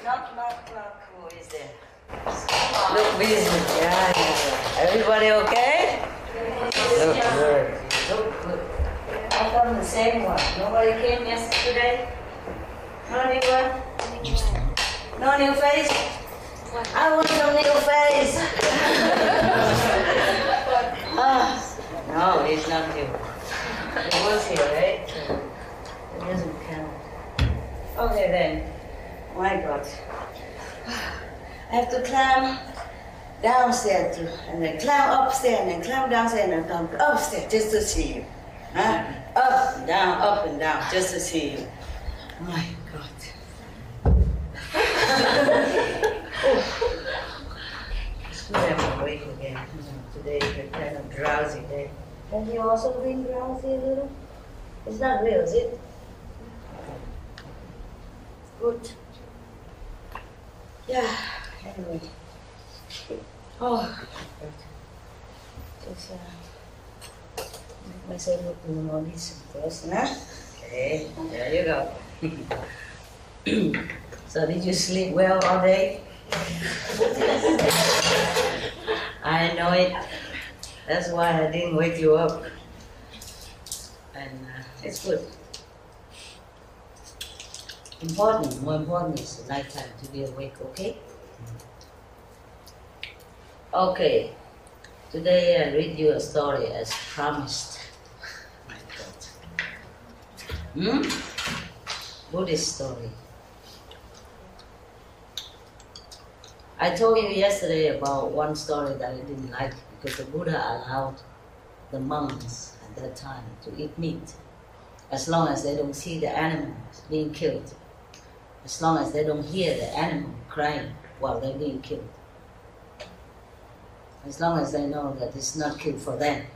Knock, who is there? Look busy. Yeah. Everybody okay? Look good. Look good. I found the same one. Nobody came yesterday? No new one? No new face? I want some new face. No, he's not here. He was here, right? So it doesn't count. Okay then. My God. I have to climb downstairs too, and then climb upstairs, and then climb downstairs, and then come upstairs just to see you. Huh? Up and down, just to see you. My God. It's good I'm awake again. Today is a kind of drowsy day. Have you also been drowsy a little? It's not real, is it? Good. Yeah, anyway. Oh, just make myself look more decent first, huh? Okay, there you go. So did you sleep well all day? I know it. That's why I didn't wake you up. And it's good. More important is the nighttime to be awake, okay? Okay, today I read you a story as promised. My God. Buddhist story. I told you yesterday about one story that I didn't like because the Buddha allowed the monks at that time to eat meat as long as they don't see the animals being killed. As long as they don't hear the animal crying while they're being killed. As long as they know that it's not killed for them,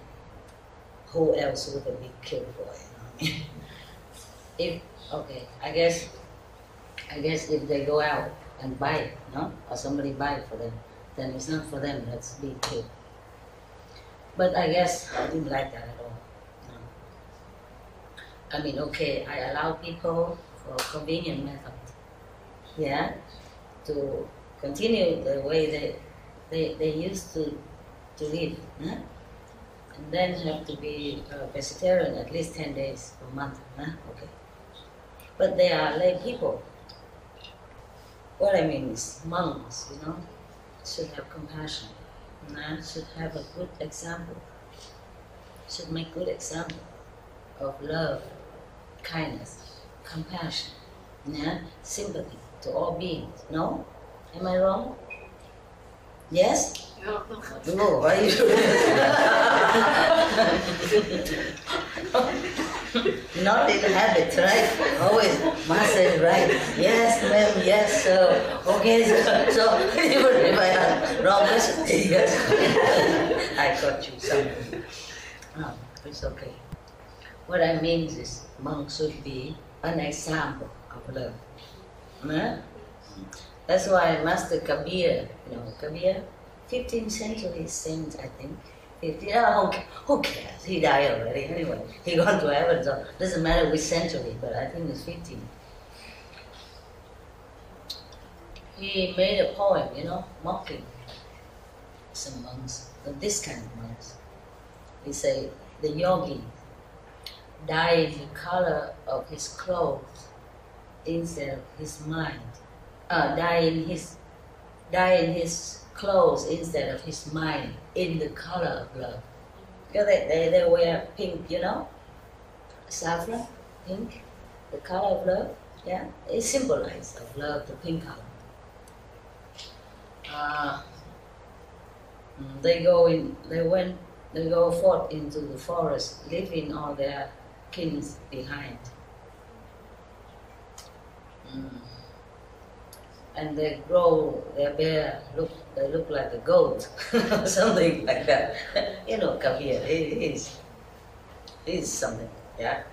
who else would it be killed for? You know? I guess if they go out and buy it, no? Or somebody buy it for them, then it's not for them that's being killed. But I guess I didn't like that at all. No. I mean, okay, I allow people for convenient method. Yeah, to continue the way they used to live, huh? And then have to be vegetarian at least 10 days per month, huh? Okay. But they are lay people. What I mean is monks, you know, should have compassion, should have a good example, should make good example of love, kindness, compassion, yeah, sympathy to all beings. No? Am I wrong? Yes? No. No, why are you doing this? Not in habit, right? Always, master is right. Yes, ma'am, yes, sir. Okay, so even if I have wrong question, yes. I got you something. No, it's okay. What I mean is, monks should be an example of love. Huh? That's why Master Kabir, you know, Kabir, 15th century saint, I think. 15, who cares? He died already anyway. He gone to heaven, so doesn't matter which century, but I think it's 15. He made a poem, you know, mocking some monks, this kind of monks. He said, the yogi dyed the color of his clothes instead of his mind. Dyeing his clothes instead of his mind in the color of love. Because they wear pink, you know? Saffron, pink, the color of love, yeah? It symbolizes of love, the pink color. They go forth into the forest, leaving all their kins behind. And they grow their bear, they look like a goat, something like that. You know, Kabir, he's something, yeah.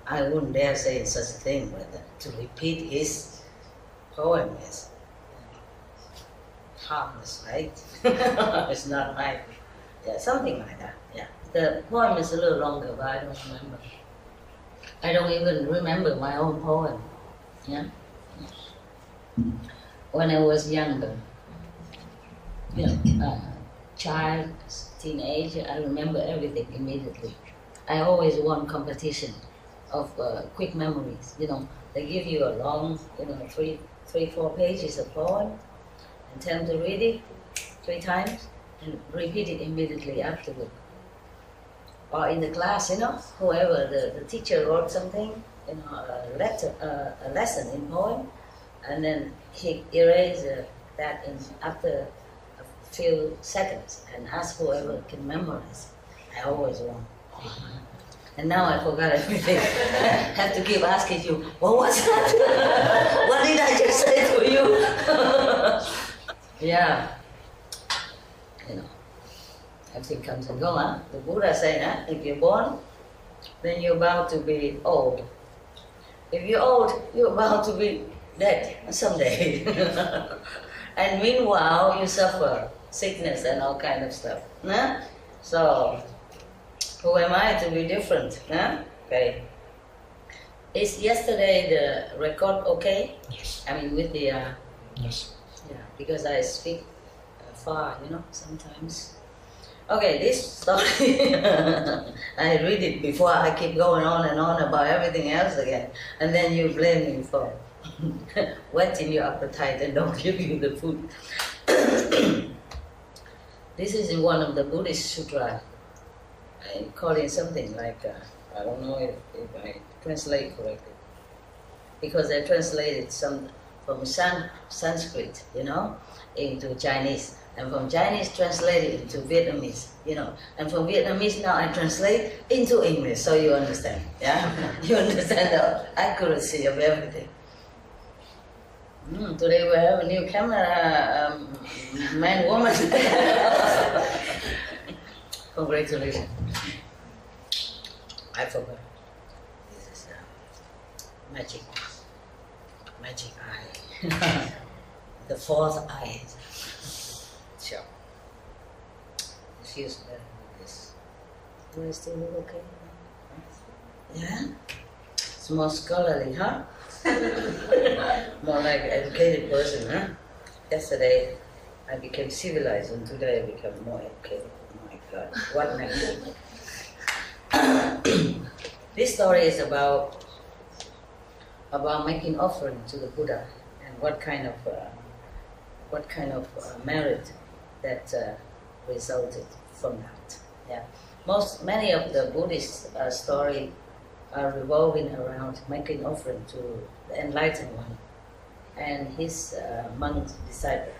I wouldn't dare say such a thing, but to repeat his poem is harmless, right? It's not right. Yeah, something like that, yeah. The poem is a little longer, but I don't remember. I don't even remember my own poem. Yeah. When I was younger, child, teenager, I remember everything immediately. I always won competition of quick memories. They give you a long, 3-4 pages of poem, and tell them to read it 3 times and repeat it immediately afterward. Or in the class, whoever the teacher wrote something, a lesson in poem, and then he erased that after a few seconds and asked whoever can memorize. I always won. And now I forgot everything. I have to keep asking you, what was that? What did I just say to you? Yeah. Everything comes and goes, huh? The Buddha said, if you're born, then you're bound to be old. If you're old, you're bound to be dead someday. And meanwhile, you suffer sickness and all kind of stuff. Huh? So, who am I to be different? Huh? Okay. Is yesterday the record okay? Yes. I mean, with the... Yes. Yeah, because I speak far, sometimes. Okay, this story, I read it before I keep going on and on about everything else again. And then you blame me for whetting your appetite and don't give you the food. This is in one of the Buddhist sutra. I call it something like, I don't know if I translate correctly. Because I translated some from Sanskrit, into Chinese. And from Chinese translated into Vietnamese, And from Vietnamese now I translate into English, so you understand, yeah? You understand the accuracy of everything. Today we have a new camera, man, woman. Congratulations. I forgot. This is magic eye. The 4th eye. Sure. It's used better with this. Do I still look okay? Yeah? It's more scholarly, huh? More like an educated person, huh? Yesterday I became civilized and today I become more educated. Oh my God, what next? This story is about making offering to the Buddha and what kind of merit that resulted from that. Yeah, many of the Buddhist story are revolving around making offering to the enlightened one and his monk disciple.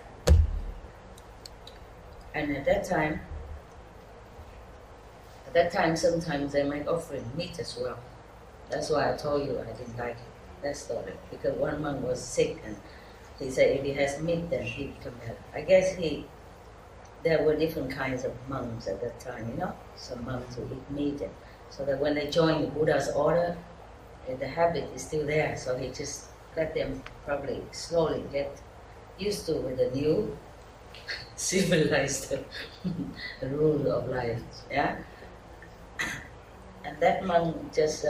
And at that time, sometimes they make offering meat as well. That's why I told you I didn't like that story, because one monk was sick and he said if he has meat, then he become better. I guess there were different kinds of monks at that time, Some monks who eat meat, and so that when they join the Buddha's order, the habit is still there. So he just let them probably slowly get used to with the new civilized rule of life. Yeah. And that monk just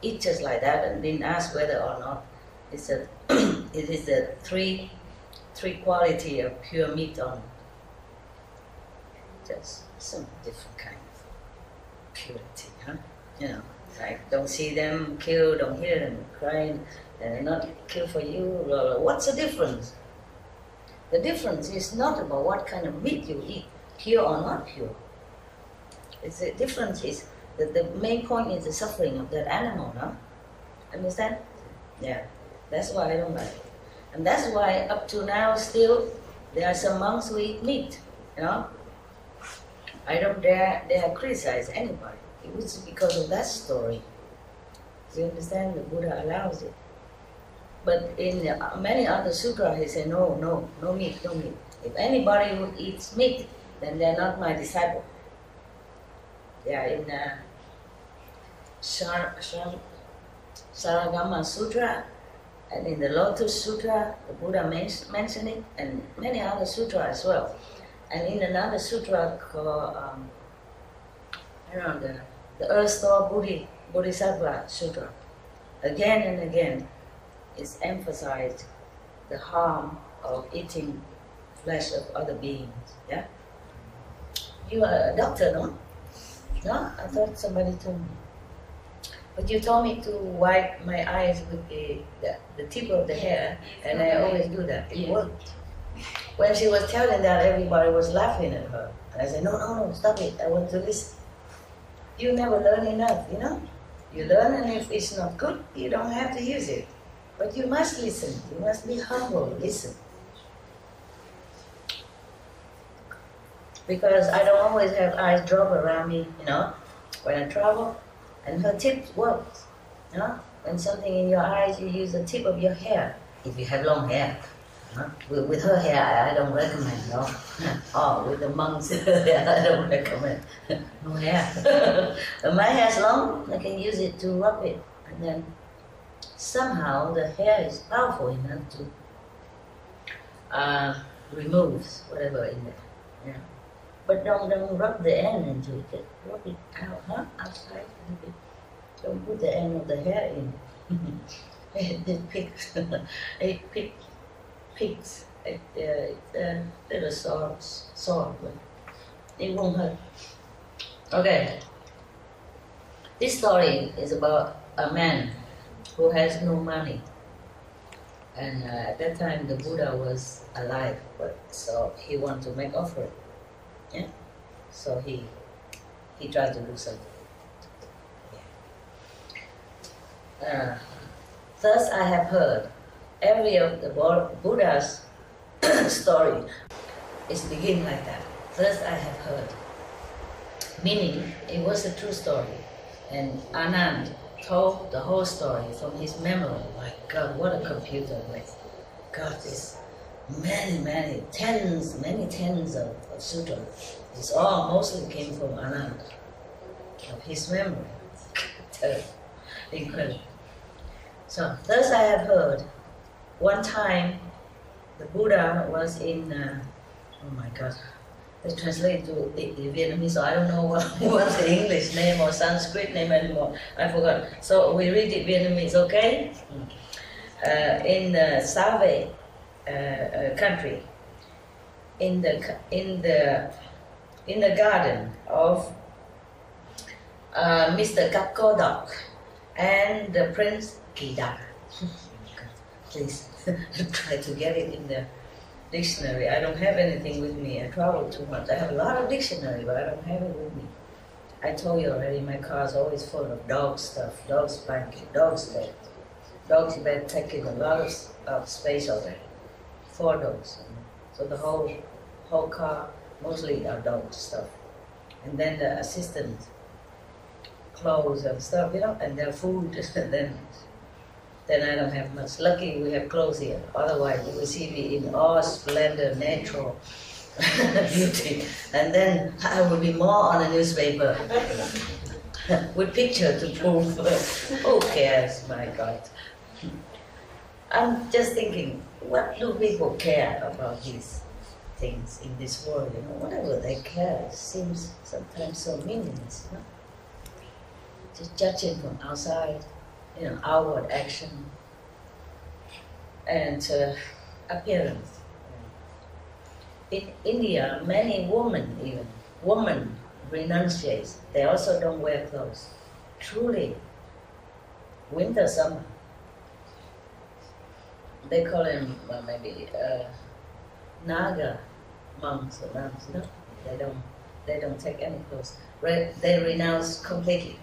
eat just like that and didn't ask whether or not it is the three quality of pure meat or not. Just some different kind of purity, huh? Like don't see them kill, don't hear them crying, they're not kill for you. Blah, blah. What's the difference? The difference is not about what kind of meat you eat, pure or not pure. The difference is that the main point is the suffering of that animal, no? Understand? Yeah. That's why I don't like it. And that's why up to now still there are some monks who eat meat, I don't dare criticize anybody. It was because of that story. You understand? The Buddha allows it. But in many other sutras, he said, no meat, no meat. If anybody who eats meat, then they're not my disciple. They are in Saragama Sutra, and in the Lotus Sutra, the Buddha mentioned it, and many other sutras as well. And in another sutra called You know, the Earth Store Bodhisattva Sutra, again and again, it's emphasized the harm of eating flesh of other beings. Yeah? You are a doctor, no? No? I thought somebody told me. But you told me to wipe my eyes with the tip of the hair, and I always do that. It worked. When she was telling that, everybody was laughing at her. And I said, no, stop it. I want to listen. You never learn enough, you know? You learn, and if it's not good, you don't have to use it. But you must listen. You must be humble. Listen. Because I don't always have eyes drop around me, you know, when I travel. And her tip works, you know. When something in your eyes, you use the tip of your hair. If you have long hair. With her hair, I don't recommend, no. Oh, with the monks' hair, I don't recommend. No hair. My hair is long, I can use it to rub it. And then somehow the hair is powerful enough to remove whatever in there. Yeah. But don't rub the end into it. Just rub it out, huh? Outside a little bit. Don't put the end of the hair in. It picks. It picks. It's a little sore, but it won't hurt. Okay. This story is about a man who has no money. And at that time the Buddha was alive, so he wanted to make offering. Yeah? So he tried to do something. Yeah. Thus I have heard every of the Buddha's story is begin like that. Thus I have heard. Meaning, it was a true story. And Anand told the whole story from his memory. My God, what a computer with God, this many tens of sutras. It's all mostly came from Anand, of his memory. Incredible. So, thus I have heard, one time the Buddha was in, oh my God, they translate to Vietnamese, so I don't know what's the English name or Sanskrit name anymore. I forgot. So we read it Vietnamese, okay? In the Save country, in the garden of Mr. Kapkodok and the Prince Kida. Please try to get it in the dictionary. I don't have anything with me. I travel too much. I have a lot of dictionary, but I don't have it with me. I told you already, my car is always full of dog stuff, dog's blanket, dog's bed. Dog's bed taking a lot of space already. 4 dogs. So the whole car, mostly are dog stuff. And then the assistant clothes and stuff, you know, and their food, then I don't have much. Lucky we have clothes here. Otherwise you will see me in all splendor, natural beauty. And then I will be more on a newspaper with picture to prove. Who cares, my God? I'm just thinking, what do people care about these things in this world? You know, whatever they care seems sometimes so meaningless. You know? Just judging from outside, you know, outward action and appearance. In India, many women renunciate. They also don't wear clothes. Truly, winter, summer. They call them maybe Naga monks or nuns. You know, they don't take any clothes. They renounce completely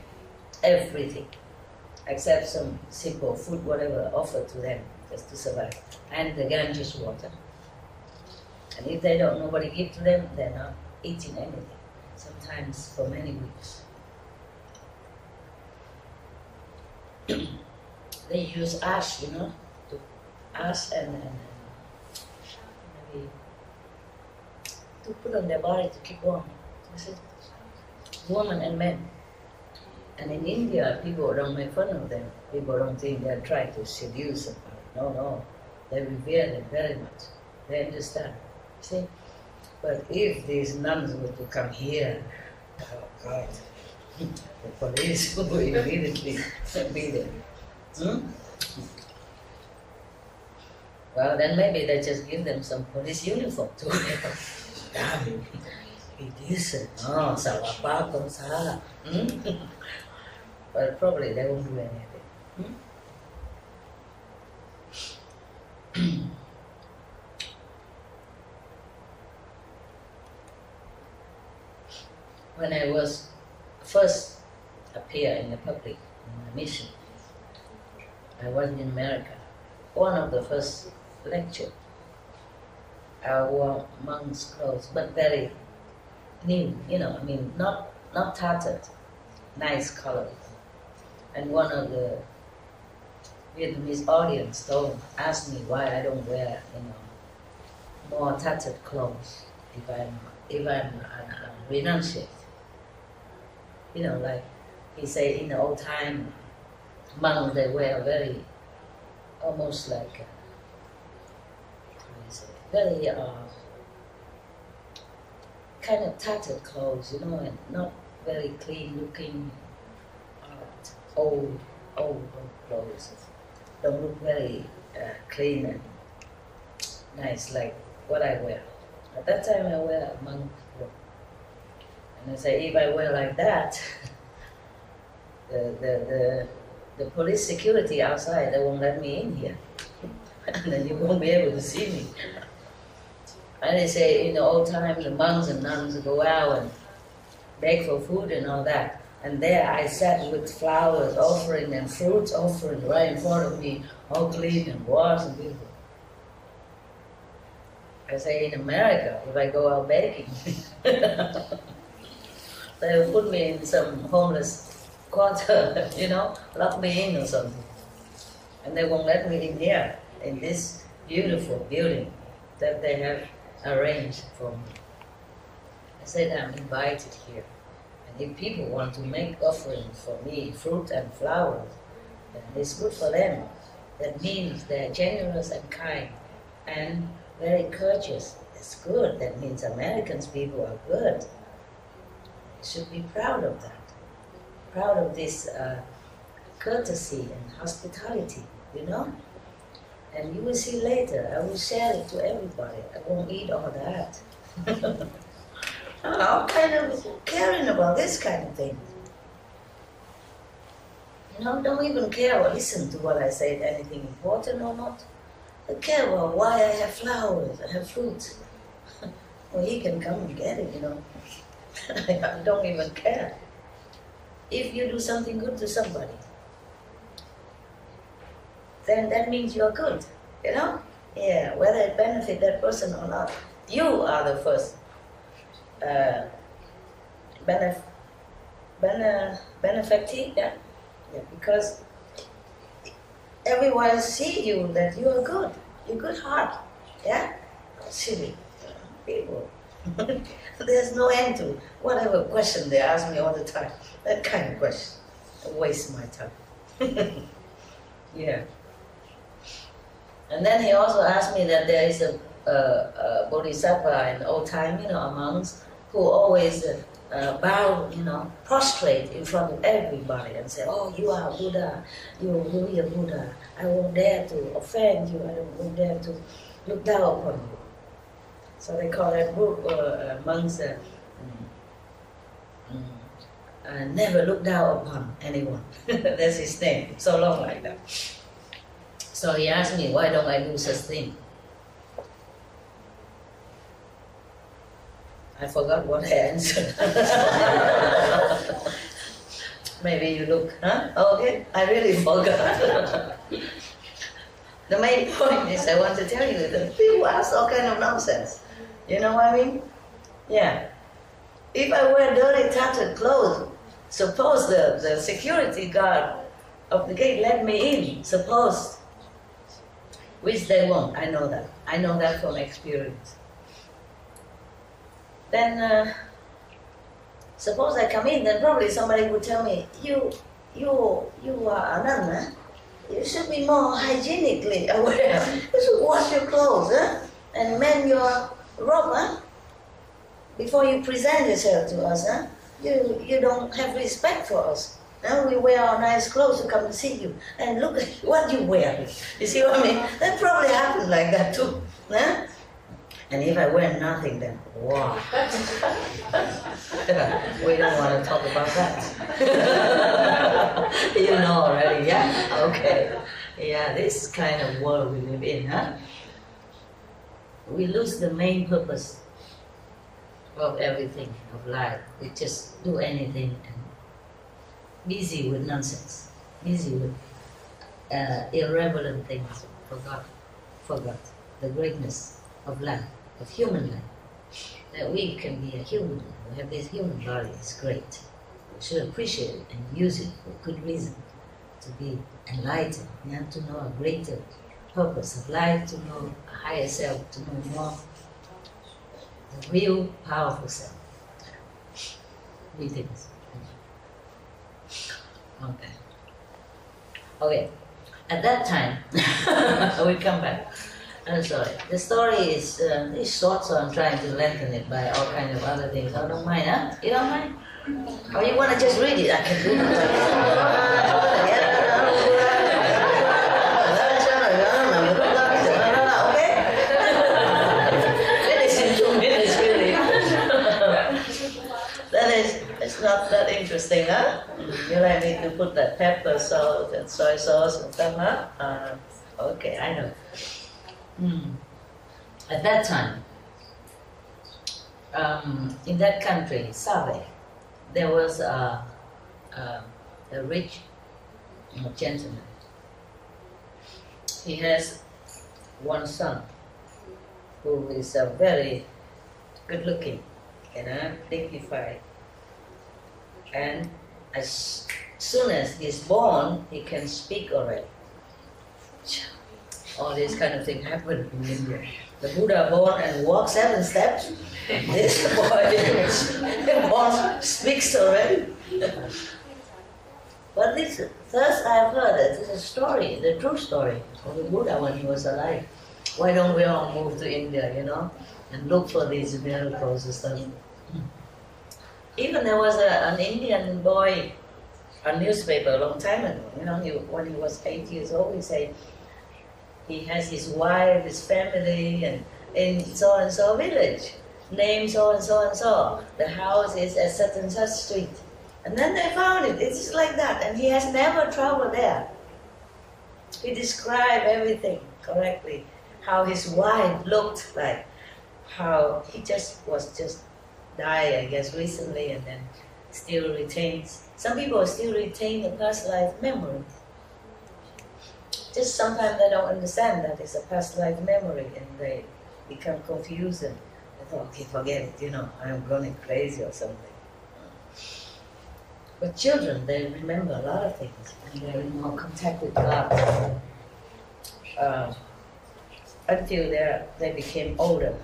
everything, except some simple food, whatever offered to them, just to survive. And the Ganges water. And if they don't, nobody give to them, they're not eating anything. Sometimes for many weeks. They use ash, you know, ash and maybe to put on their body to keep warm. That's it. Women and men. And in India, people don't make fun of them. People don't think they're trying to seduce somebody. No. They revere them very much. They understand. See? But if these nuns were to come here, oh God, The police will immediately be there. Well, then maybe they just give them some police uniform to wear. Damn, he decent. Oh, salapa con sala. But probably they won't do anything. When I was first appear in the public in my mission, I was in America. One of the first lecture, I wore monk's clothes, but very new, I mean, not tattered, nice color. And one of the Vietnamese audience asked me why I don't wear, more tattered clothes if I'm renunciate. Like he say in the old time, monks they wear very, almost like, very kind of tattered clothes, and not very clean looking, old clothes. Don't look very clean and nice like what I wear. At that time I wear a monk robe. And I say, if I wear like that, the police security outside, they won't let me in here. And then you won't be able to see me. And they say, in the old time, the monks and nuns go out and beg for food and all that. And there I sat with flowers offering and fruits offering right in front of me, all clean and washed and beautiful. I say, in America, if I go out begging, they will put me in some homeless quarter, lock me in or something. And they won't let me in here, in this beautiful building that they have arranged for me. I said, I'm invited here. And if people want to make offerings for me, fruit and flowers, then it's good for them. That means they're generous and kind and very courteous. It's good. That means Americans people are good. You should be proud of that. Proud of this courtesy and hospitality, And you will see later, I will share it to everybody. I won't eat all that. I'm kind of caring about this kind of thing. Don't even care or listen to what I say, anything important or not. I care about why I have flowers, I have fruits. Well, he can come and get it, I don't even care. If you do something good to somebody, then that means you're good, Yeah, whether it benefits that person or not. You are the first benefactor, yeah, because everyone see you that you are good, you're good heart, yeah? Silly people. There's no end to whatever question they ask me all the time. That kind of question. I waste my time. Yeah. And then he also asked me that there is a bodhisattva in old time, monks who always bow, prostrate in front of everybody and say, oh, you are Buddha, you are really a Buddha. I won't dare to offend you, I won't dare to look down upon you. So they call that group monks never look down upon anyone. That's his name, so long like that. So he asked me, why don't I do such thing? I forgot what I answered. Maybe you look, huh? Okay, I really forgot. The main point is I want to tell you that people ask all kind of nonsense. You know what I mean? Yeah. If I wear dirty, tattered clothes, suppose the security guard of the gate let me in, suppose, which they won't, I know that. I know that from experience. Then, suppose I come in, then probably somebody would tell me, you are a nun, huh? You should be more hygienically aware. You should wash your clothes, huh? And mend your robe, huh? Before you present yourself to us, huh? you don't have respect for us. Now we wear our nice clothes to come and see you, and look at what you wear. You see what I mean? That probably happened like that too. Huh? And if I wear nothing, then wow. We don't want to talk about that. You know already, yeah? Okay. Yeah, this kind of world we live in, huh? We lose the main purpose of everything, of life. We just do anything and busy with nonsense, busy with irrelevant things, forgot the greatness of life, of human life. That we can be a human, we have this human body, it's great. We should appreciate it and use it for good reason, to be enlightened, to know a greater purpose of life, to know a higher self, to know more the real powerful self. Greetings. Okay. At that time, we come back. I'm sorry. The story is short, so I'm trying to lengthen it by all kinds of other things. I don't mind, huh? You don't mind? Or you want to just read it? I can do it. It's not that interesting, huh? You like me to put that pepper, salt, and soy sauce and stuff, huh? Okay, I know. At that time, in that country, Save, there was a rich gentleman. He has one son who is very good-looking, dignified. And as soon as he's born, he can speak already. All this kind of thing happened in India. The Buddha born and walks 7 steps. This boy born speaks already. But this, first I have heard that this is a story, the true story of the Buddha when he was alive. Why don't we all move to India, and look for these miracles and stuff? Even there was an Indian boy, a newspaper a long time ago, when he was 8 years old, he said he has his wife, his family, and in so-and-so village, name so-and-so. The house is at such and such street. And then they found it, it's just like that, and he has never traveled there. He described everything correctly, how his wife looked like, how he was just died, I guess, recently, and then still retains. Some people still retain the past life memory. Just sometimes they don't understand that it's a past life memory, and they become confused and they thought, okay, forget it, I'm going crazy or something. But children, they remember a lot of things, and they're in more contact with God until they became older.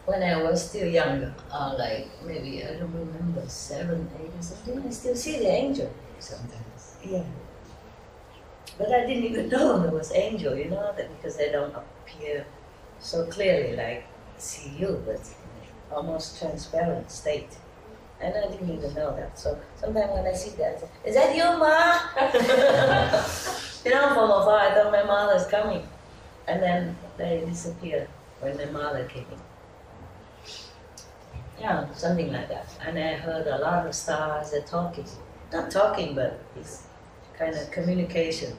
When I was still younger, like maybe, I don't remember, 7, 8 or something, I still see the angel sometimes. Yeah. But I didn't even know there was angel, because they don't appear so clearly like see you, but almost transparent state. And I didn't even know that. So sometimes when I see that, I say, is that you, Ma? From afar, I thought my mother's coming. And then they disappear when my mother came in. Yeah, something like that. And I heard a lot of stars are talking. Not talking, but it's kind of communication.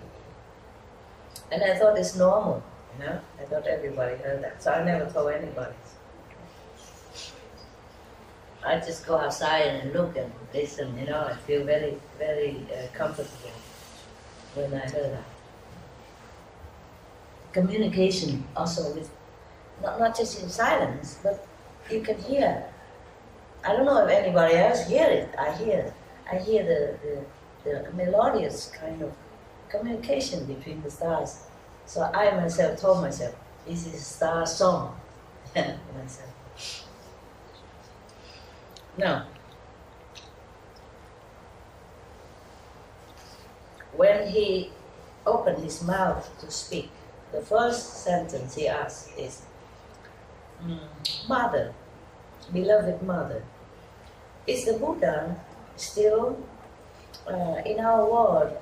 And I thought it's normal, I thought everybody heard that. So I never told anybody. I just go outside and look and listen, I feel very, very comfortable when I heard that. Communication also with, not just in silence, but you can hear. I don't know if anybody else hear it. I hear the melodious kind of communication between the stars. So I myself told myself, this is a star song. Myself. Now, when he opened his mouth to speak, the first sentence he asked is, Mother, beloved Mother, is the Buddha still in our world?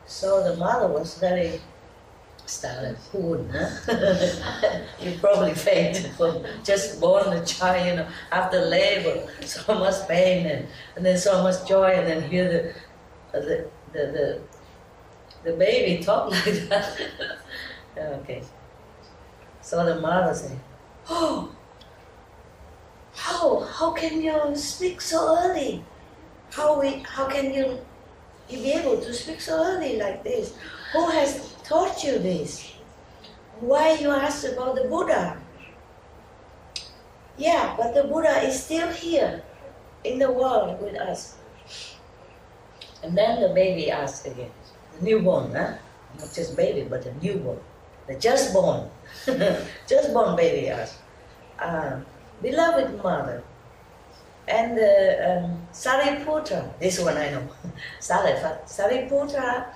So the mother was very startled. Who wouldn't, huh? You probably fainted from just born a child, you know, after labor, so much pain and then so much joy, and then hear the baby talk like that. Okay. So the mother said, "Oh, how can you speak so early? How can you be able to speak so early like this? Who has taught you this? Why you ask about the Buddha?" Yeah, but the Buddha is still here in the world with us. And then the baby asked again, the newborn, huh? Not just baby, but the newborn, the just born, just born baby asked, beloved mother, and Sariputra, this one I know, Sariputra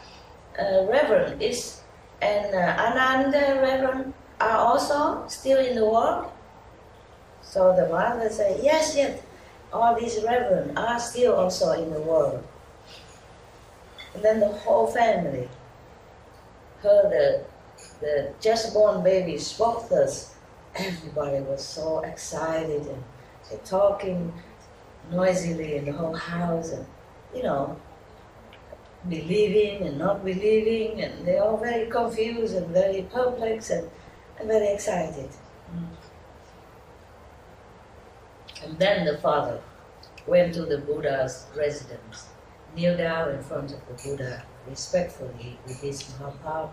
Reverend is, and Ananda Reverend are also still in the world? So the mother said, yes, all these reverend are still also in the world. And then the whole family heard the just born baby spoke thus. Everybody was so excited and they're talking noisily in the whole house, and you know, believing and not believing, and they're all very confused and very perplexed and very excited. And then the father went to the Buddha's residence, kneeled down in front of the Buddha respectfully with his Mahaprabhu,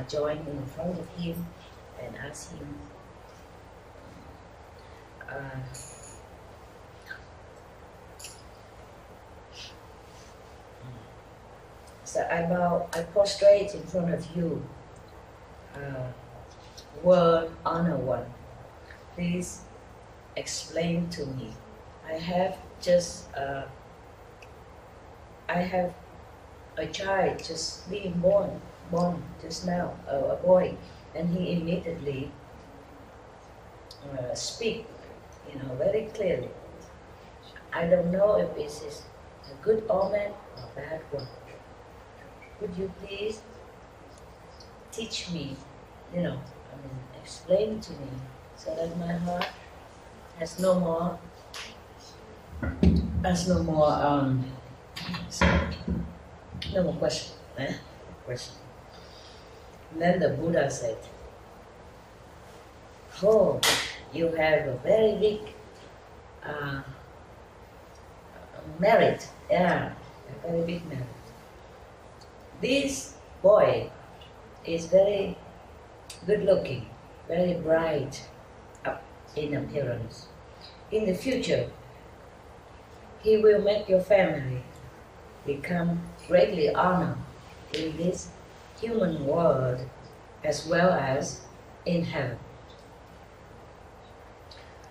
joined in front of him and asked him, so I prostrate in front of you, world honor one. Please explain to me. I have a child just being born just now, a boy, and he immediately speak, you know, very clearly. I don't know if this is a good omen or a bad one. Would you please teach me, you know, explain to me, so that my heart has no more question. Question. And then the Buddha said, oh, you have a very big merit. Yeah, a very big merit. This boy is very good looking, very bright in appearance. In the future, he will make your family become greatly honored in this human world as well as in heaven.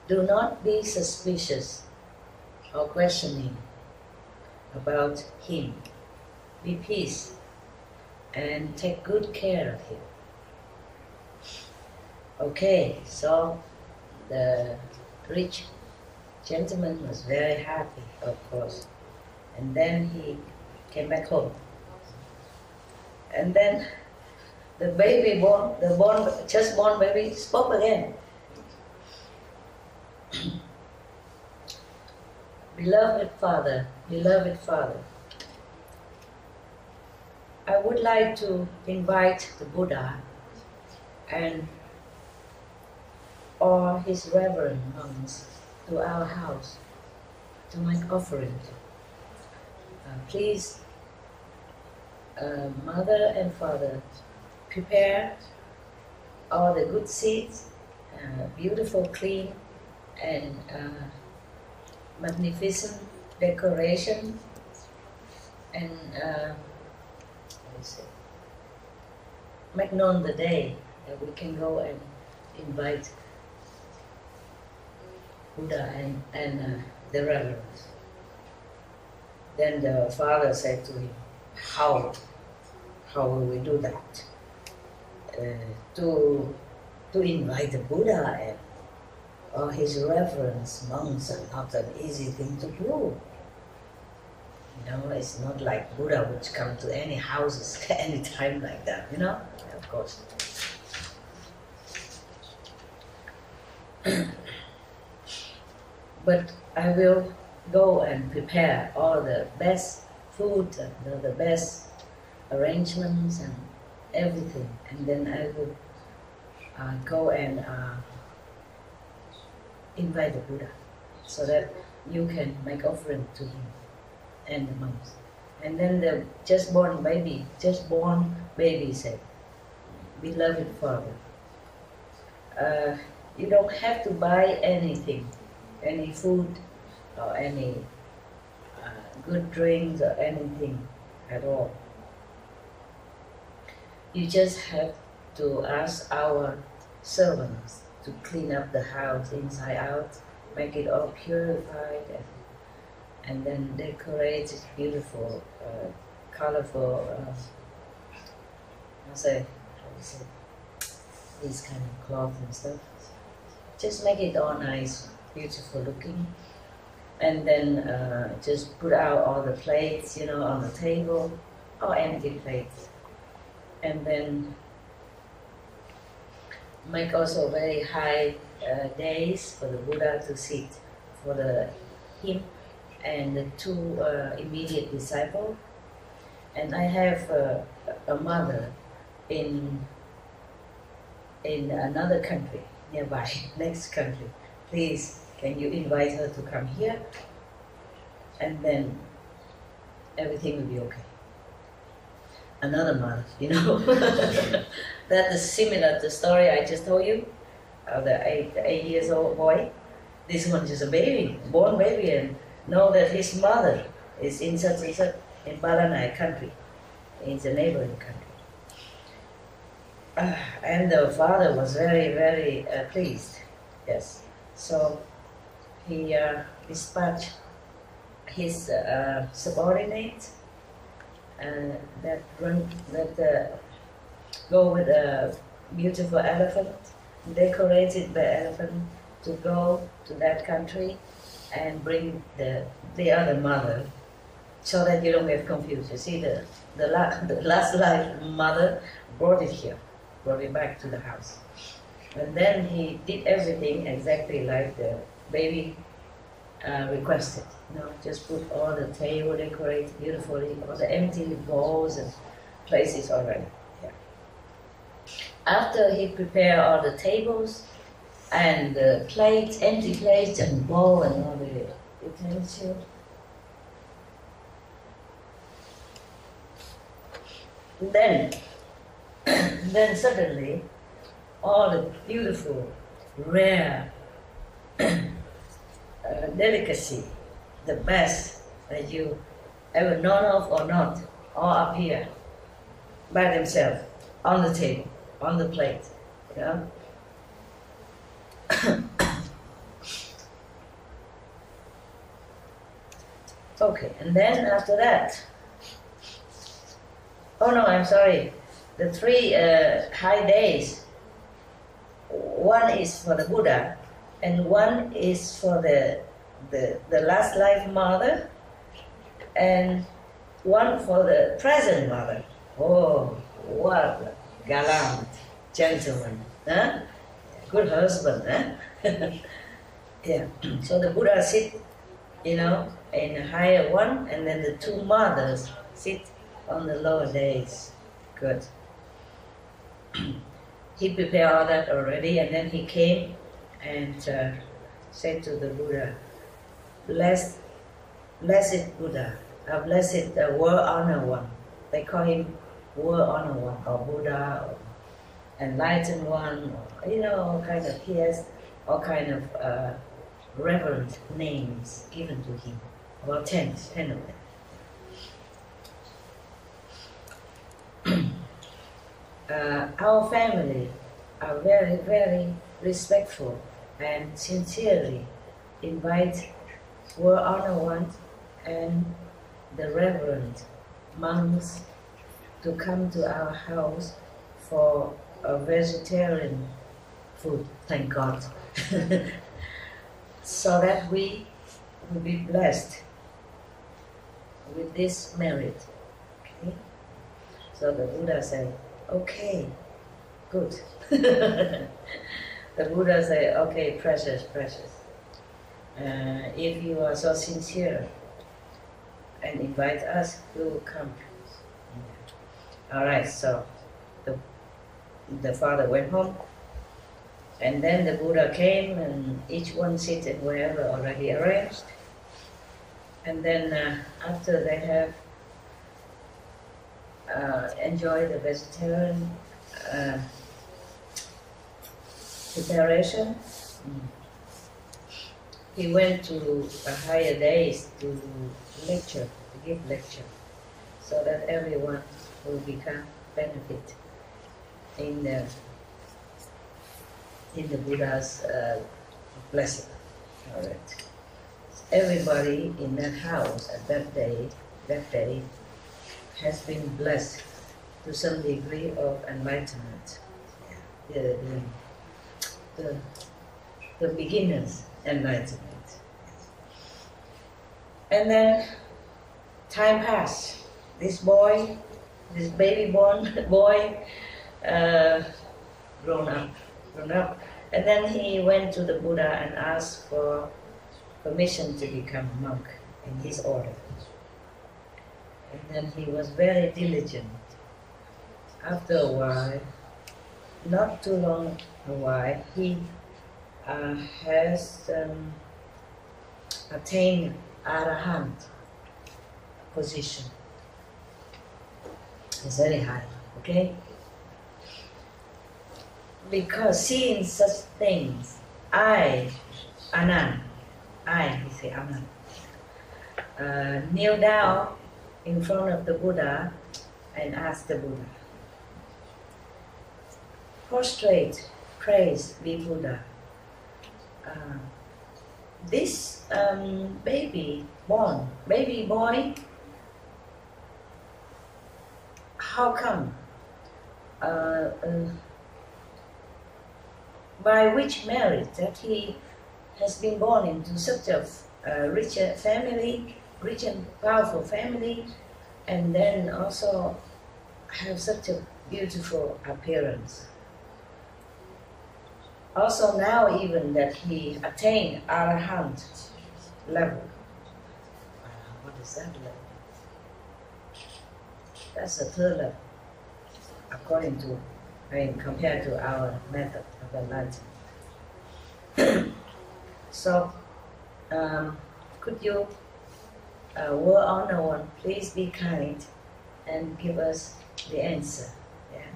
Do not be suspicious or questioning about him. Be peace and take good care of him. Okay, so the rich gentleman was very happy, of course, and then he came back home. And then the baby just born baby spoke again. Beloved Father, I would like to invite the Buddha and all his reverend monks to our house to make offering. Please, Mother and Father, prepare all the good seeds, beautiful, clean, and magnificent decoration, and make known the day that we can go and invite Buddha and the reverends. Then the father said to him, how will we do that? To invite the Buddha and or his reverence monks are not an easy thing to do. You know, it's not like Buddha would come to any houses any time like that, you know, of course. But I will go and prepare all the best food and the best arrangements and everything, and then I will go and invite the Buddha, so that you can make offering to him and the monks. And then the just born baby said, "Beloved Father, you don't have to buy anything, any food or any good drinks or anything at all. You just have to ask our servants to clean up the house inside out, make it all purified, and then decorate it beautiful, colorful, these kind of cloth and stuff. Just make it all nice, beautiful looking. And then just put out all the plates, you know, on the table, or empty plates. And then make also very high days for the Buddha to sit, for him and the two immediate disciples. And I have a mother in another country, nearby, next country. Please, can you invite her to come here? And then everything will be okay. Another mother, you know. That is similar to the story I just told you of the 8 years old boy. This one is a baby, born baby, and know that his mother is in such and such in Baranai country, in the neighboring country. And the father was very, very pleased. Yes, so he dispatched his subordinate that go with a beautiful elephant, decorated the elephant, to go to that country and bring the other mother, so that you don't get confused. You see, the last life mother brought it here, brought it back to the house. And then he did everything exactly like the baby requested. You know, just put all the table decorated beautifully, all the empty bowls and places already. Yeah. After he prepared all the tables and the plates, empty plates and bowl and all the utensils, then suddenly all the beautiful, rare delicacy, the best that you ever known of or not, all appear by themselves on the table, on the plate, you know. Okay, and then after that, oh no, I'm sorry, the 3 high days, one is for the Buddha, and one is for the last life mother, and one for the present mother. Oh, what a gallant gentleman, huh? Good husband, huh? Yeah. So the Buddha sit, you know, in a higher one, and then the 2 mothers sit on the lower days. Good. He prepared all that already, and then he came and said to the Buddha, blessed Buddha, blessed world honor one. They call him world honor one, or Buddha, or enlightened one, or, you know, all kind of, he has all kind of reverent names given to him, about 10 of them. Our family are very, very respectful and sincerely invite world honor one and the reverend monks to come to our house for a vegetarian food, thank God, so that we will be blessed with this merit. Okay? So the Buddha said, okay, good. The Buddha said, okay, precious, precious. If you are so sincere and invite us, we will come. All right, so the father went home, and then the Buddha came, and each one seated wherever already arranged. And then after they have enjoyed the vegetarian preparation, he went to a higher days to lecture, to give lecture, so that everyone will become benefit in the Buddha's blessing. All right. Everybody in that house at that day has been blessed to some degree of enlightenment. The beginner's enlightenment. And then time passed. This boy, this baby born boy, grown up. And then he went to the Buddha and asked for permission to become a monk in his order. And then he was very diligent. After a while, not too long a while, he has attained Arahant position. It's very high, okay? Because seeing such things, he say Anand, kneel down in front of the Buddha and ask the Buddha, prostrate, praise be Buddha. This baby boy, how come? By which merit that he has been born into such a rich family, rich and powerful family, and then also have such a beautiful appearance. Also now even that he attained Arahant level. What is that level? That's the third level, according to, compared to our method of enlightenment. So, could you, World Honor One, please be kind and give us the answer? Yeah.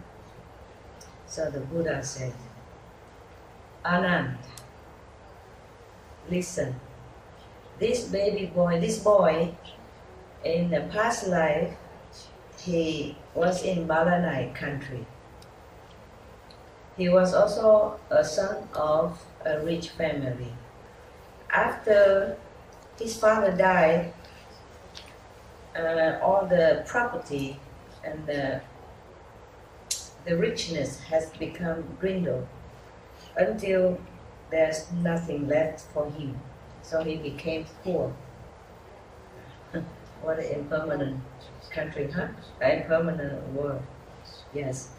So the Buddha said, Anand, listen, this boy, in the past life, he was in Balanai country. He was also a son of a rich family. After his father died, all the property and the richness has become dwindled until there's nothing left for him. So he became poor. What an impermanent country, huh? An impermanent world. Yes.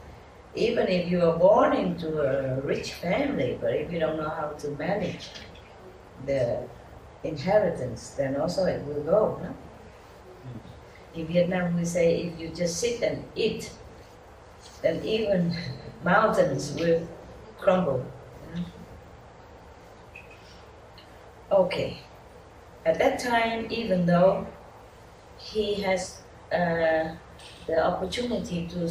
Even if you are born into a rich family, but if you don't know how to manage the inheritance, then also it will go. Huh? In Vietnam, we say if you just sit and eat, then even mountains will crumble. Okay. At that time, even though he has the opportunity to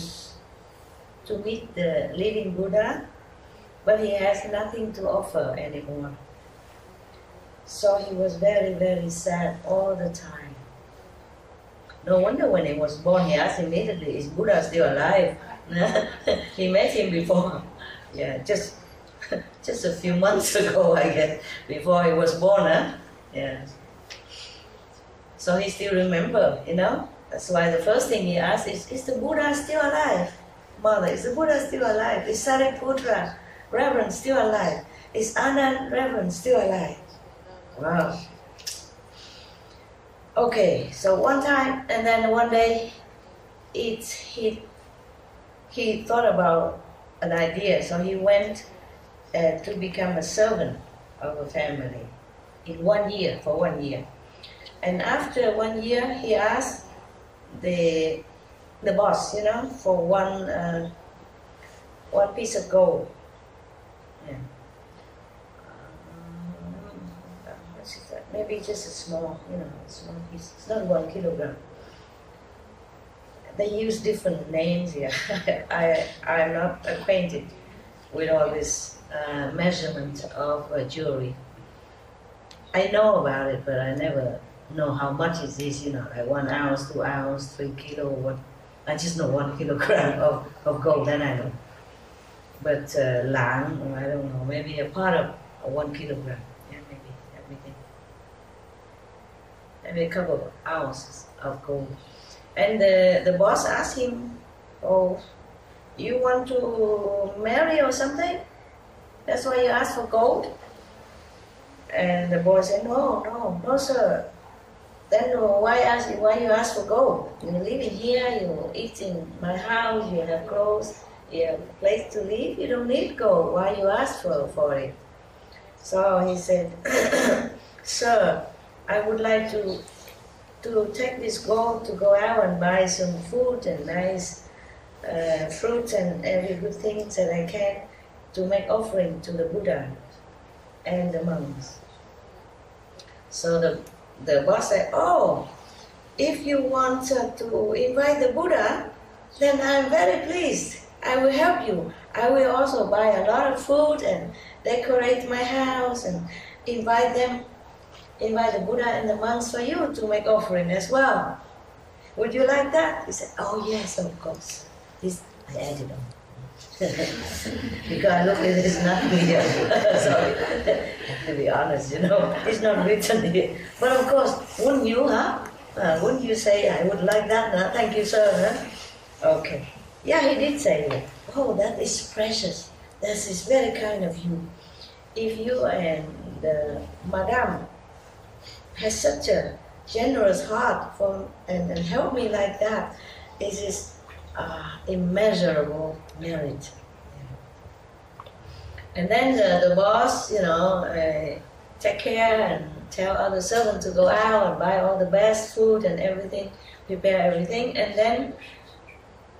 meet the living Buddha, but he has nothing to offer anymore. So he was very, very sad all the time. No wonder when he was born, he asked immediately, is Buddha still alive? He met him before. Yeah, just a few months ago, I guess, before he was born, huh? Yeah. So he still remember, you know, That's why the first thing he asked is the Buddha still alive? Mother, is the Buddha still alive? Is Sariputra, Reverend, still alive? Is Anand, Reverend, still alive? Wow. Okay, so one time, and then one day, he thought about an idea, so he went to become a servant of a family in 1 year, for 1 year. And after 1 year, he asked the boss, you know, for one piece of gold. Yeah. What is that? Maybe just a small, you know, small piece. It's not 1 kilogram. They use different names here. I'm not acquainted with all this measurement of jewelry. I know about it, but I never know how much it is, you know, like 1 ounce, 2 ounce, 3 kilo, what. I just know 1 kilogram of gold, then I know. But lang, I don't know, maybe a part of 1 kilogram. Yeah, maybe everything. Maybe a couple of ounces of gold. And the boss asked him, oh, you want to marry or something? That's why you asked for gold? And the boy said, no, sir. Then why you ask for gold? You live in here, you eat in my house, you have clothes, you have a place to live, you don't need gold. Why you ask for it? So he said, sir, I would like to take this gold to go out and buy some food and nice fruits and every good thing that I can to make offering to the Buddha and the monks. So the boss said, oh, if you want to invite the Buddha, then I'm very pleased. I will help you. I will also buy a lot of food and decorate my house and invite the Buddha and the monks for you to make offering as well. Would you like that? He said, oh yes, of course. This I added on. Because look, it is not here. Sorry, to be honest, you know, it's not written here. But of course, wouldn't you, huh? Wouldn't you say, I would like that, huh? Thank you, sir, huh? Okay. Yeah, he did say it. Oh, that is precious. That is very kind of you. If you and Madame has such a generous heart and help me like that, it is immeasurable merit. And then the boss, you know, take care and tell other servants to go out and buy all the best food and everything, prepare everything, and then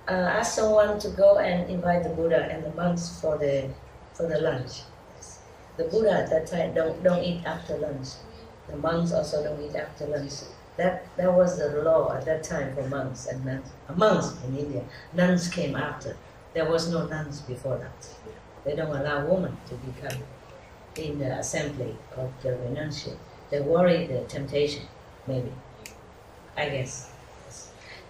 ask someone to go and invite the Buddha and the monks for the lunch. The Buddha at that time don't eat after lunch. The monks also don't eat after lunch. That was the law at that time for monks and nuns. Monks in India. Nuns came after. There was no nuns before that. They don't allow women to become in the assembly of the renunciate. They worry the temptation, maybe. I guess.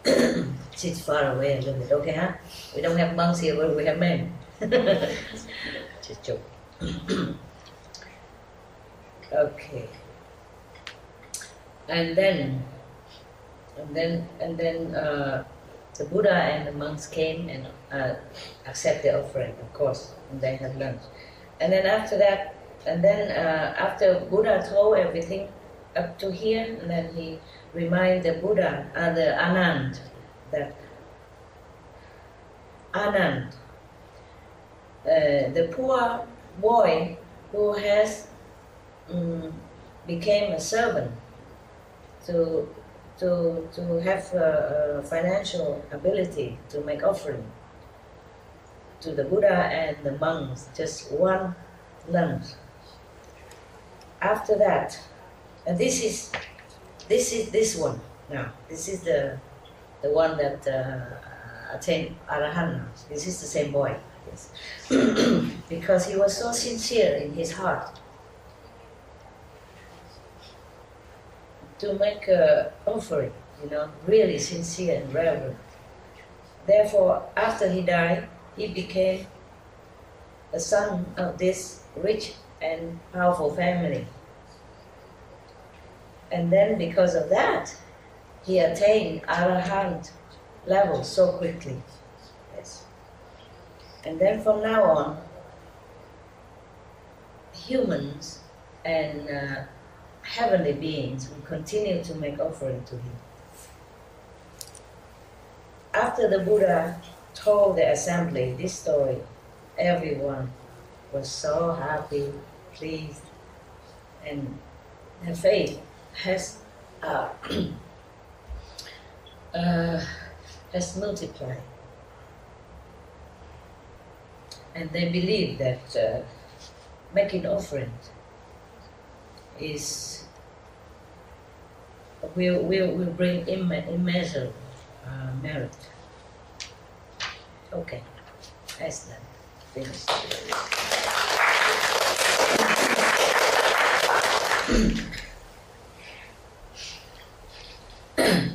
It's far away a little bit. Okay, huh? We don't have monks here, but we have men. Just joke. Okay. And then the Buddha and the monks came and accept the offering, of course, and they had lunch. And then after that, after Buddha told everything up to here, and then he reminded the Buddha, the Anand, that Anand, the poor boy who has became a servant to have financial ability to make offering to the Buddha and the monks, just one lunch. After that, and this is this one now. This is the one that attained Arahant. This is the same boy, yes. Because he was so sincere in his heart to make an offering, you know, really sincere and reverent. Therefore, after he died, he became the son of this rich and powerful family. And then because of that, he attained Arahant level so quickly. Yes. And then from now on, humans and heavenly beings will continue to make offering to him. After the Buddha told the assembly this story, everyone was so happy, pleased, and their faith has has multiplied. And they believe that making offering will bring immeasurable merit. Okay, that's done. Finished.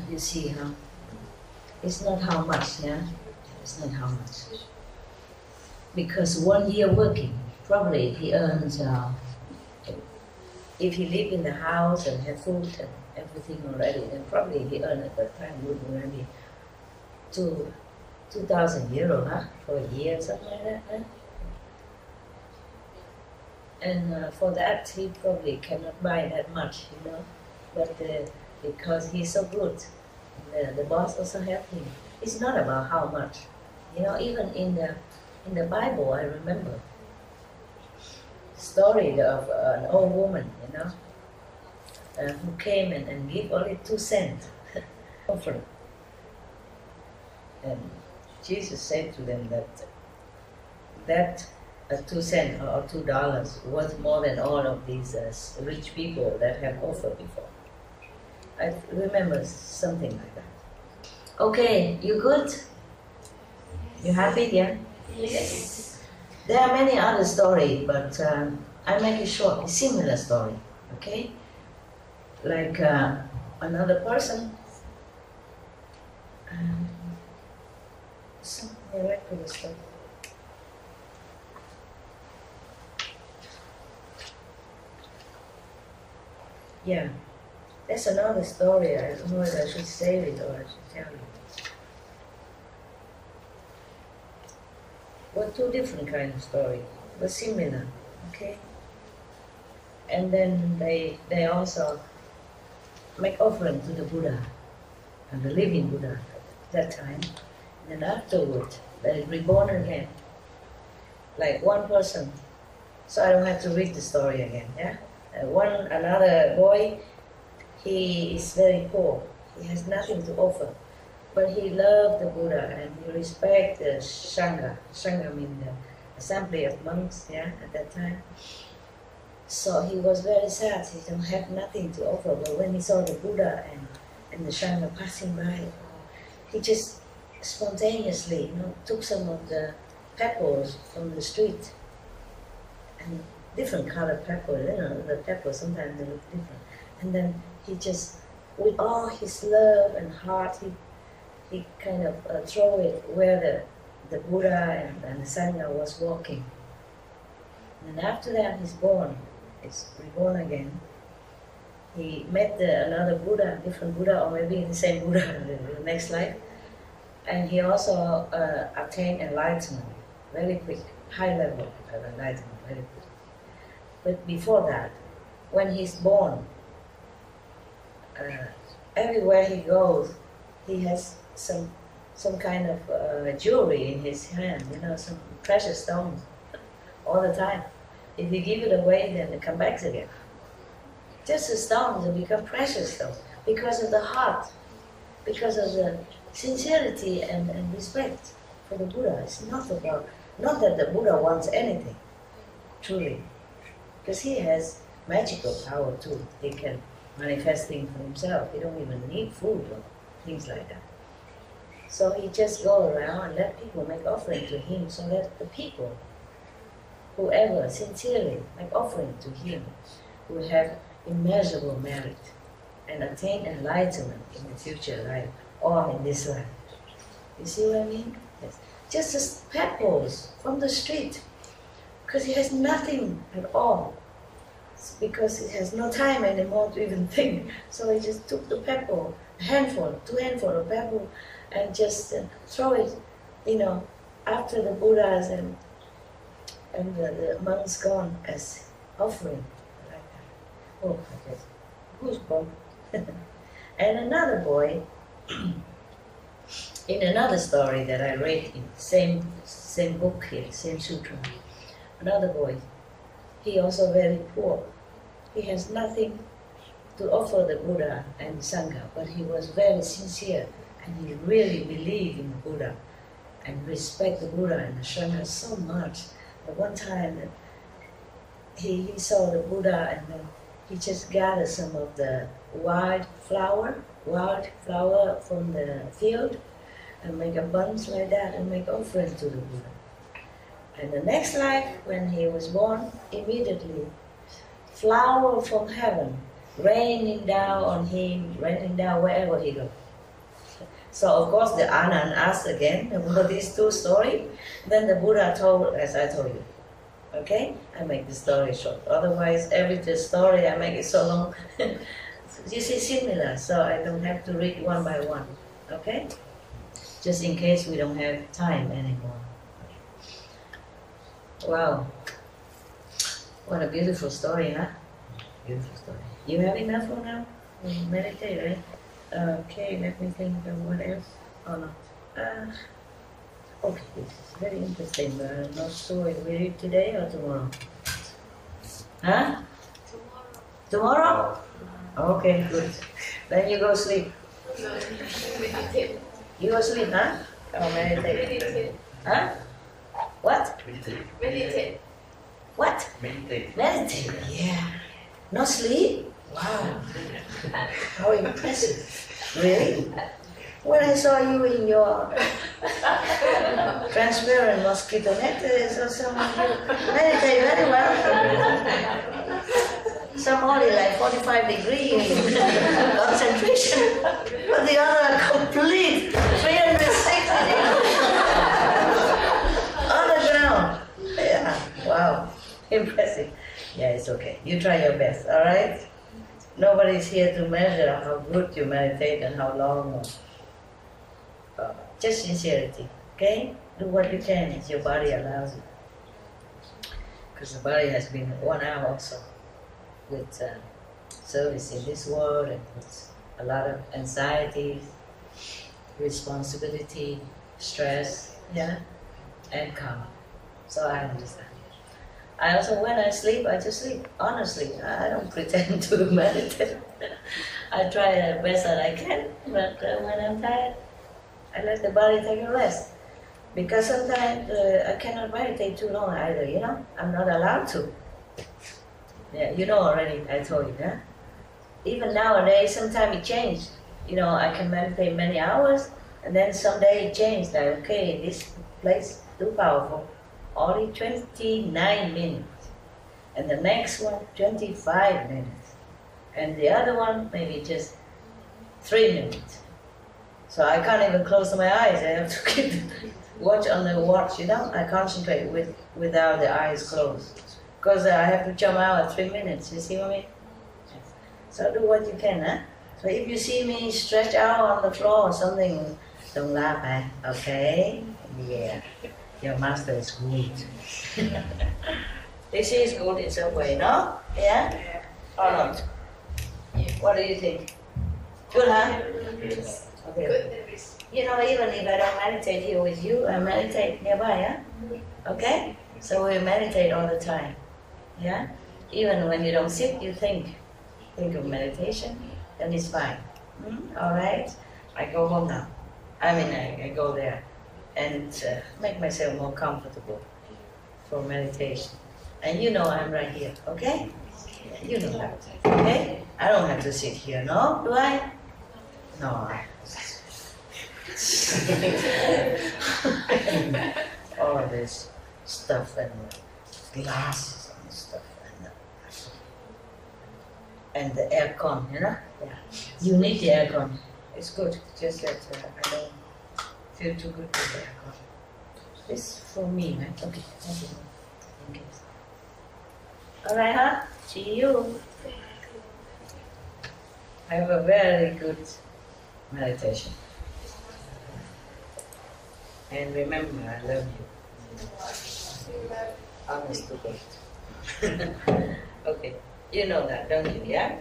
You see how it's not how much, yeah? It's not how much. Because 1 year working, probably he earns, if he lived in the house and had food and everything already, then probably he earned at that time would maybe 2,000 euro, huh? For a year, something like that, huh? And for that, he probably cannot buy that much, you know. But because he's so good, the boss also helped him. It's not about how much, you know. Even in the Bible, I remember the story of an old woman, you know, who came and gave only 2 cents offering. And Jesus said to them that 2 cents or $2 worth more than all of these rich people that have offered before. I remember something like that. Okay, you good? You happy, yeah? Yes. There are many other stories, but I make it short, a similar story, okay? Like another person, some miraculous stuff. Yeah, that's another story. I don't know if I should say it or I should tell you. Well, 2 different kinds of stories, but similar, okay? And then they also make offering to the Buddha, and the living Buddha at that time. And then afterward, they reborn again, like one person. So I don't have to read the story again, yeah? Another boy, he is very poor. He has nothing to offer. But he loved the Buddha and he respected the Sangha. Sangha means the assembly of monks, yeah, at that time. So he was very sad. He don't have nothing to offer. But when he saw the Buddha and the Sangha passing by, he just spontaneously, you know, took some of the pebbles from the street, and different colored pebbles. You know, the pebbles sometimes they look different. And then he just, with all his love and heart, he kind of throw it where the Buddha and the Sangha was walking. And after that, he's reborn again. He met another Buddha, different Buddha, or maybe the same Buddha in the next life. And he also attained enlightenment very quick, high level of enlightenment very quick. But before that, when he's born, everywhere he goes, he has some kind of jewelry in his hand, you know, some precious stones all the time. If you give it away, then it comes back again. Just the stones will become precious stones because of the heart, because of the sincerity and respect for the Buddha. It's not that the Buddha wants anything, truly, because he has magical power too. He can manifest things for himself. He don't even need food or things like that. So he just go around and let people make offering to him, so that the people, whoever sincerely make offering to him, will have immeasurable merit and attain enlightenment in the future life or in this life. You see what I mean? Yes. Just as pebbles from the street, because he has nothing at all. It's because he has no time anymore to even think. So he just took the pebble handful, 2 handful of bamboo, and just throw it, after the Buddhas and the monks gone as offering. Like that. Oh, I get goosebumps. And another boy, in another story that I read in same book here, same sutra, another boy, he also very poor. He has nothing to offer the Buddha and Sangha, but he was very sincere and he really believed in the Buddha and respect the Buddha and the Sangha so much. But one time he saw the Buddha and then he just gathered some of the wild flower from the field and make a bunch like that and make offering to the Buddha. And the next life, when he was born, immediately flower from heaven raining down on him, raining down wherever he goes. So of course the Anand asked again about these 2 stories. Then the Buddha told, as I told you. Okay? I make the story short. Otherwise, every story I make it so long. You see, similar, so I don't have to read one by one. Okay? Just in case we don't have time anymore. Wow. What a beautiful story, huh? Beautiful story. You have enough for now? Meditate, right? Okay, let me think of what else. Oh no. Okay, this is very interesting, but I'm not sure if we read today or tomorrow. Huh? Tomorrow? Okay, good. Then you go sleep. Meditate. You go sleep, huh? Oh, meditate. Meditate. Huh? What? Meditate. What? Meditate. Meditate, yeah. Not sleep? Wow. How impressive. Really? When I saw you in your transparent mosquito net, I saw someone who meditate very well. Some only like 45-degree concentration, but the other complete 360 degrees on the ground. Yeah, wow, impressive. Yeah, it's okay. You try your best, all right? Nobody's here to measure how good you meditate and how long. Just sincerity, okay? Do what you can as your body allows you. Because the body has been worn out also with service in this world and with a lot of anxiety, responsibility, stress, yeah, and karma. So I understand. I also, when I sleep, I just sleep. Honestly, I don't pretend to meditate. I try the best that I can, but when I'm tired, I let the body take a rest. Because sometimes I cannot meditate too long either, you know? I'm not allowed to. Yeah, you know already, I told you, huh? Even nowadays, sometimes it changes. You know, I can meditate many hours, and then someday it changes. Like, okay, this place too powerful. Only 29 minutes. And the next one, 25 minutes. And the other one, maybe just 3 minutes. So I can't even close my eyes. I have to keep watch on the watch, you know? I concentrate without the eyes closed. Because I have to jump out at 3 minutes, you see what I mean? So do what you can, huh? So if you see me stretch out on the floor or something, don't laugh, eh? Okay? Yeah. Your master is good. This is good in some way, no? Yeah? Or not? Yeah. What do you think? Good, huh? Yes. Okay. Good. You know, even if I don't meditate here with you, I meditate nearby, huh? Okay? So we meditate all the time. Yeah? Even when you don't sit, you think. Think of meditation, then it's fine. Alright? I go home now. I go there and make myself more comfortable for meditation. And you know I'm right here, okay? You know that, okay? I don't have to sit here, no? Do I? No. All this stuff and glasses and stuff and the aircon, you know? Yeah. You need the aircon. It's good. Just that I don't feel too good with the aircon. This for me, right? Okay. Thank you. Thank you. All right, huh? See you. Have a very good meditation. And remember, I love you. Honest to God. Okay, you know that, don't you? Yeah?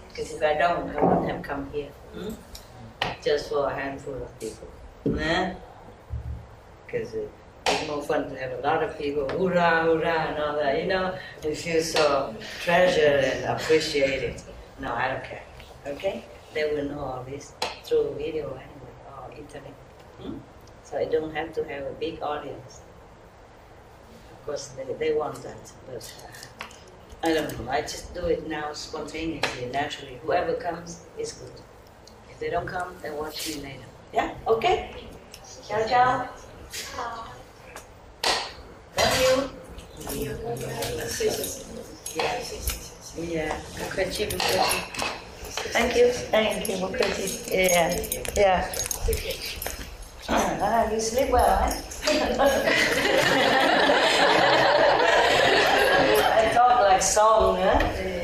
Because if I don't, I wouldn't have come here. Just for a handful of people. Because it's more fun to have a lot of people, hoorah, hoorah, and all that, you know? You feel so treasured and appreciated. No, I don't care. Okay? They will know all this through video anyway, or internet. So I don't have to have a big audience. Of course, they want that, but I don't know. I just do it now spontaneously, naturally. Whoever comes is good. If they don't come, then watch me later. Yeah? Okay? Ciao, ciao. Love you. Yeah. Thank you. Thank you. Yeah. You sleep well, eh? I talk like song, huh?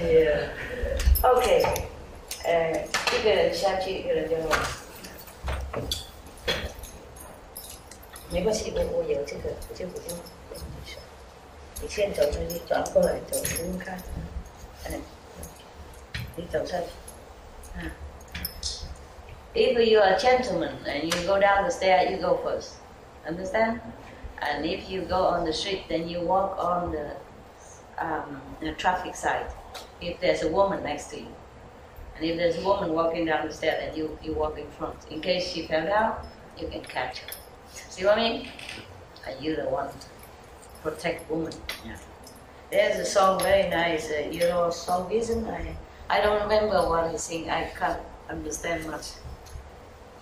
Yeah. Okay. 一个人下去，一个人就没关系，我有这个，我就你先走出去，转过来走，不用看。你走下去。If you are a gentleman and you go down the stair, you go first. Understand? And if you go on the street, then you walk on the traffic side. If there's a woman next to you. And if there's a woman walking down the stair, then you walk in front. In case she fell down, you can catch her. See what I mean? And you're the one to protect women. Yeah. There's a song very nice, song, I don't remember what he sing. I can't understand much.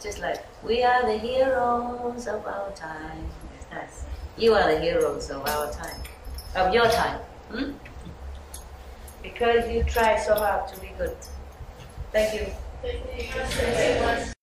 Just like, we are the heroes of our time. Yes. You are the heroes of our time. Of your time. Because you try so hard to be good. Thank you. Thank you.